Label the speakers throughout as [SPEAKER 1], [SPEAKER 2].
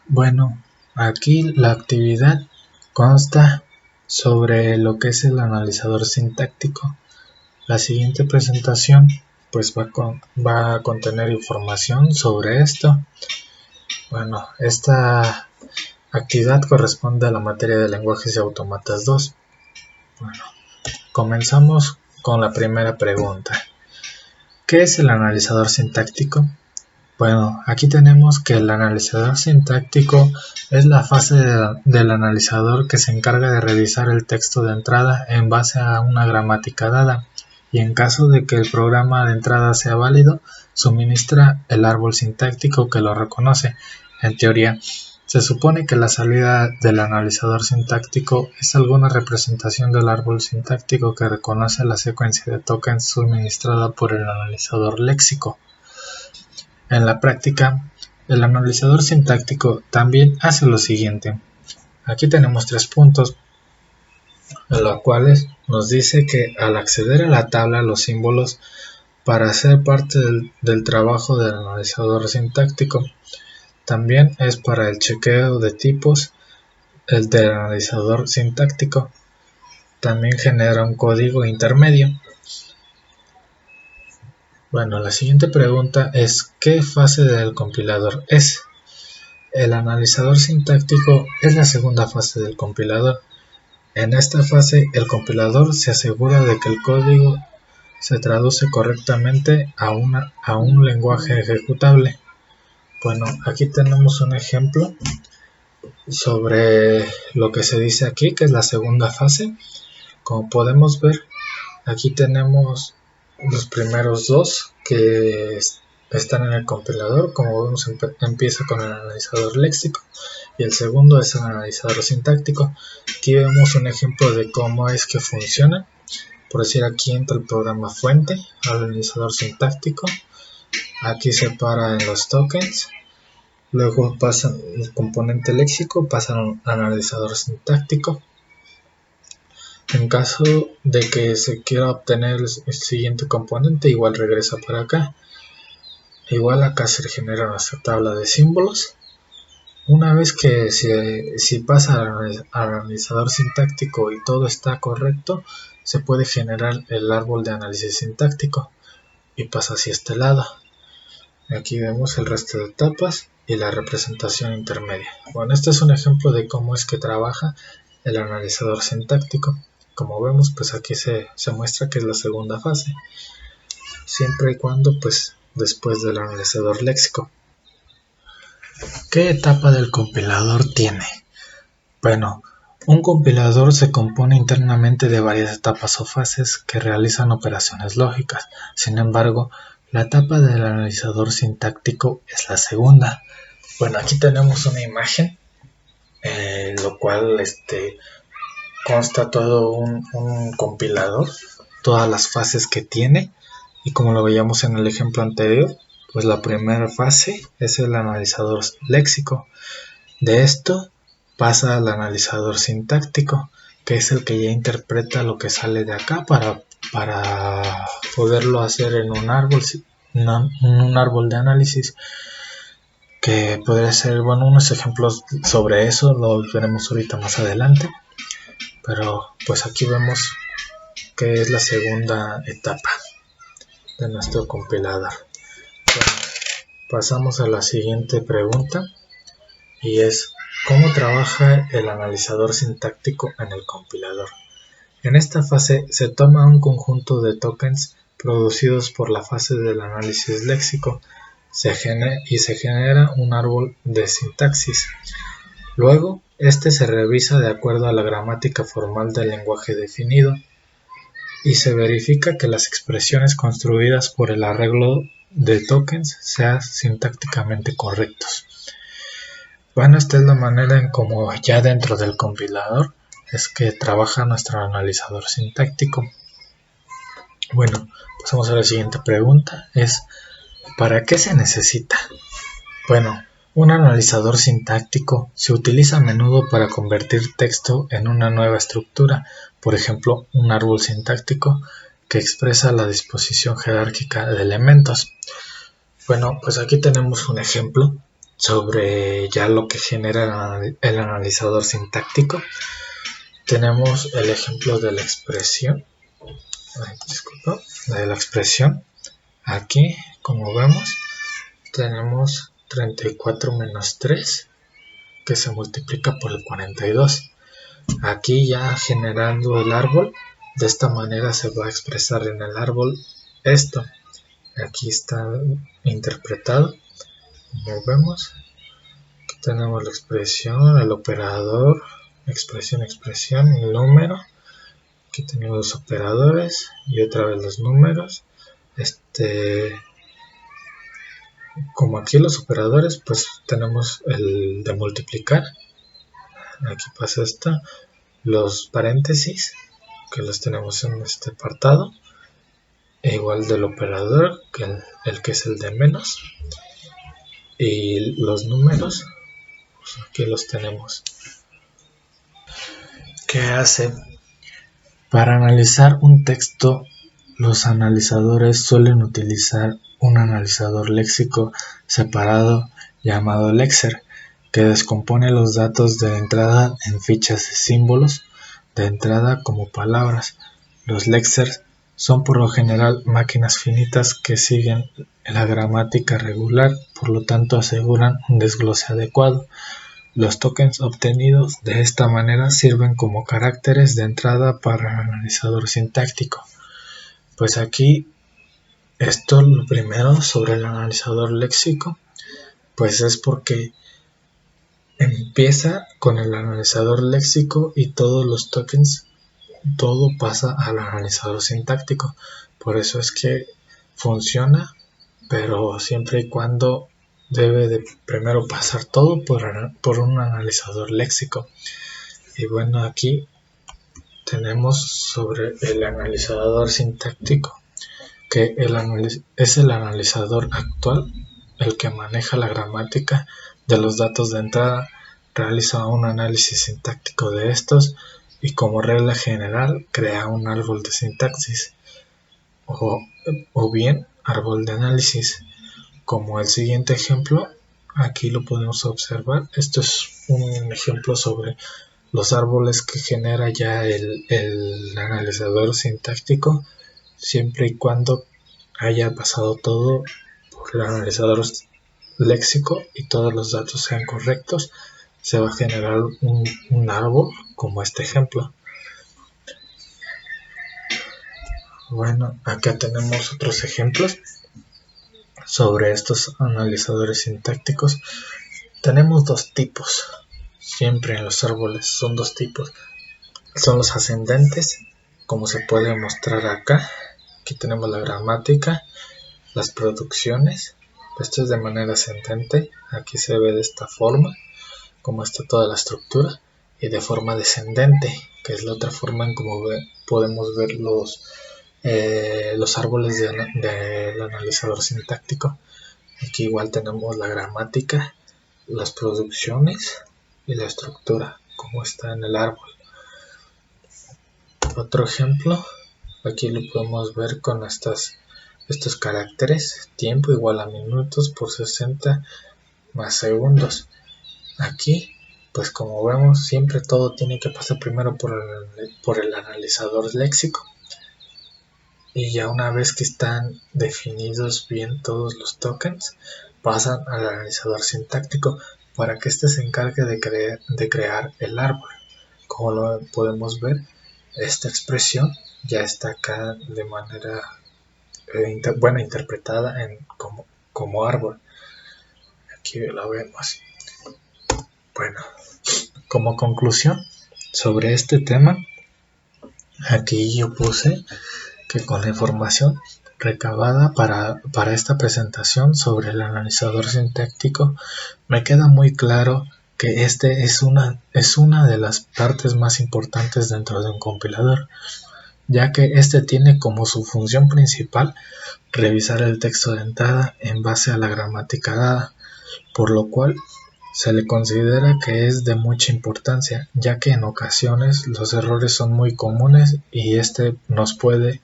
[SPEAKER 1] Bueno, aquí la actividad consta sobre lo que es el analizador sintáctico. La siguiente presentación pues va a contener información sobre esto. Bueno, esta actividad corresponde a la materia de lenguajes y autómatas 2. Bueno, comenzamos con la primera pregunta. ¿Qué es el analizador sintáctico? Bueno, aquí tenemos que el analizador sintáctico es la fase del analizador que se encarga de revisar el texto de entrada en base a una gramática dada, y en caso de que el programa de entrada sea válido, suministra el árbol sintáctico que lo reconoce. En teoría, se supone que la salida del analizador sintáctico es alguna representación del árbol sintáctico que reconoce la secuencia de tokens suministrada por el analizador léxico. En la práctica, el analizador sintáctico también hace lo siguiente. Aquí tenemos 3 puntos, en los cuales nos dice que al acceder a la tabla los símbolos para ser parte del trabajo del analizador sintáctico, también es para el chequeo de tipos el del analizador sintáctico. También genera un código intermedio. Bueno, la siguiente pregunta es ¿qué fase del compilador es? El analizador sintáctico es la segunda fase del compilador. En esta fase, el compilador se asegura de que el código se traduce correctamente a un lenguaje ejecutable. Bueno, aquí tenemos un ejemplo sobre lo que se dice aquí, que es la segunda fase. Como podemos ver, aquí tenemos los primeros dos que están en el compilador. Como vemos, empieza con el analizador léxico y el segundo es el analizador sintáctico. Aquí vemos un ejemplo de cómo es que funciona. Por decir, aquí entra el programa fuente, analizador sintáctico. Aquí se para en los tokens. Luego pasa el componente léxico, pasa al analizador sintáctico. En caso de que se quiera obtener el siguiente componente, igual regresa para acá. Igual acá se genera nuestra tabla de símbolos. Una vez que si pasa al analizador sintáctico y todo está correcto, se puede generar el árbol de análisis sintáctico y pasa hacia este lado. Aquí vemos el resto de etapas y la representación intermedia. Bueno, este es un ejemplo de cómo es que trabaja el analizador sintáctico. Como vemos, pues aquí se muestra que es la segunda fase, siempre y cuando pues después del analizador léxico. ¿Qué etapa del compilador tiene? Bueno, un compilador se compone internamente de varias etapas o fases que realizan operaciones lógicas. Sin embargo, la etapa del analizador sintáctico es la segunda. Bueno, aquí tenemos una imagen, lo cual consta todo un compilador, todas las fases que tiene, y como lo veíamos en el ejemplo anterior, pues la primera fase es el analizador léxico. De esto pasa al analizador sintáctico, que es el que ya interpreta lo que sale de acá para poderlo hacer en un árbol de análisis, que podría ser, bueno, unos ejemplos sobre eso los veremos ahorita más adelante. Pero pues aquí vemos que es la segunda etapa de nuestro compilador. Bueno, pasamos a la siguiente pregunta, y es ¿cómo trabaja el analizador sintáctico en el compilador? En esta fase se toma un conjunto de tokens producidos por la fase del análisis léxico y se genera un árbol de sintaxis. Luego, este se revisa de acuerdo a la gramática formal del lenguaje definido y se verifica que las expresiones construidas por el arreglo de tokens sean sintácticamente correctos. Bueno, esta es la manera en cómo ya dentro del compilador es que trabaja nuestro analizador sintáctico. Bueno, pasamos a la siguiente pregunta, es ¿para qué se necesita? Bueno, un analizador sintáctico se utiliza a menudo para convertir texto en una nueva estructura, por ejemplo, un árbol sintáctico que expresa la disposición jerárquica de elementos. Bueno, pues aquí tenemos un ejemplo sobre ya lo que genera el analizador sintáctico, tenemos el ejemplo de la expresión. Disculpa, de la expresión. Aquí, como vemos, tenemos 34 menos 3 que se multiplica por el 42. Aquí ya generando el árbol, de esta manera se va a expresar en el árbol esto. Aquí está interpretado, como vemos. Aquí tenemos la expresión, el operador, expresión, el número. Aquí tenemos los operadores y otra vez los números. Como aquí los operadores, pues tenemos el de multiplicar. Aquí pasa esto. Los paréntesis, que los tenemos en este apartado. E igual del operador, que el que es el de menos. Y los números, pues aquí los tenemos. ¿Qué hace? Para analizar un texto, los analizadores suelen utilizar un analizador léxico separado llamado lexer, que descompone los datos de entrada en fichas de símbolos de entrada como palabras. Los lexers son por lo general máquinas finitas que siguen la gramática regular, por lo tanto aseguran un desglose adecuado. Los tokens obtenidos de esta manera sirven como caracteres de entrada para el analizador sintáctico. Pues aquí, esto lo primero sobre el analizador léxico, pues es porque empieza con el analizador léxico y todos los tokens, todo pasa al analizador sintáctico. Por eso es que funciona, pero siempre y cuando debe de primero pasar todo por un analizador léxico. Y bueno, aquí tenemos sobre el analizador sintáctico, que es el analizador actual, el que maneja la gramática de los datos de entrada, realiza un análisis sintáctico de estos y como regla general crea un árbol de sintaxis o bien árbol de análisis. Como el siguiente ejemplo, aquí lo podemos observar. Esto es un ejemplo sobre los árboles que genera ya el analizador sintáctico, siempre y cuando haya pasado todo por el analizador léxico y todos los datos sean correctos, se va a generar un árbol como este ejemplo. Bueno, acá tenemos otros ejemplos sobre estos analizadores sintácticos. Tenemos dos tipos, siempre en los árboles son dos tipos. Son los ascendentes, como se puede mostrar acá. Aquí tenemos la gramática, las producciones. Esto es de manera ascendente, aquí se ve de esta forma, como está toda la estructura, y de forma descendente, que es la otra forma en cómo podemos ver los árboles del analizador sintáctico. Aquí igual tenemos la gramática, las producciones y la estructura, como está en el árbol. Otro ejemplo, aquí lo podemos ver con estos caracteres, tiempo igual a minutos por 60 más segundos. Aquí, pues como vemos, siempre todo tiene que pasar primero por el analizador léxico. Y ya una vez que están definidos bien todos los tokens, pasan al analizador sintáctico para que éste se encargue de crear el árbol. Como lo podemos ver, esta expresión ya está acá de manera interpretada como árbol. Aquí la vemos. Bueno, como conclusión sobre este tema, aquí yo puse que con la información recabada para esta presentación sobre el analizador sintáctico, me queda muy claro que este es una de las partes más importantes dentro de un compilador, ya que este tiene como su función principal revisar el texto de entrada en base a la gramática dada, por lo cual se le considera que es de mucha importancia, ya que en ocasiones los errores son muy comunes y este nos puede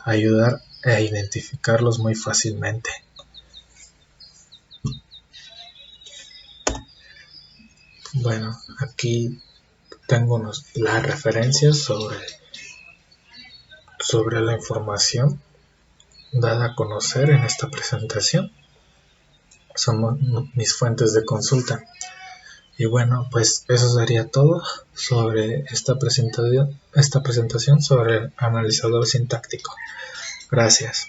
[SPEAKER 1] ayudar a identificarlos muy fácilmente. Bueno, aquí tengo las referencias sobre la información dada a conocer en esta presentación. Son mis fuentes de consulta. Y bueno, pues eso sería todo sobre esta presentación sobre el analizador sintáctico. Gracias.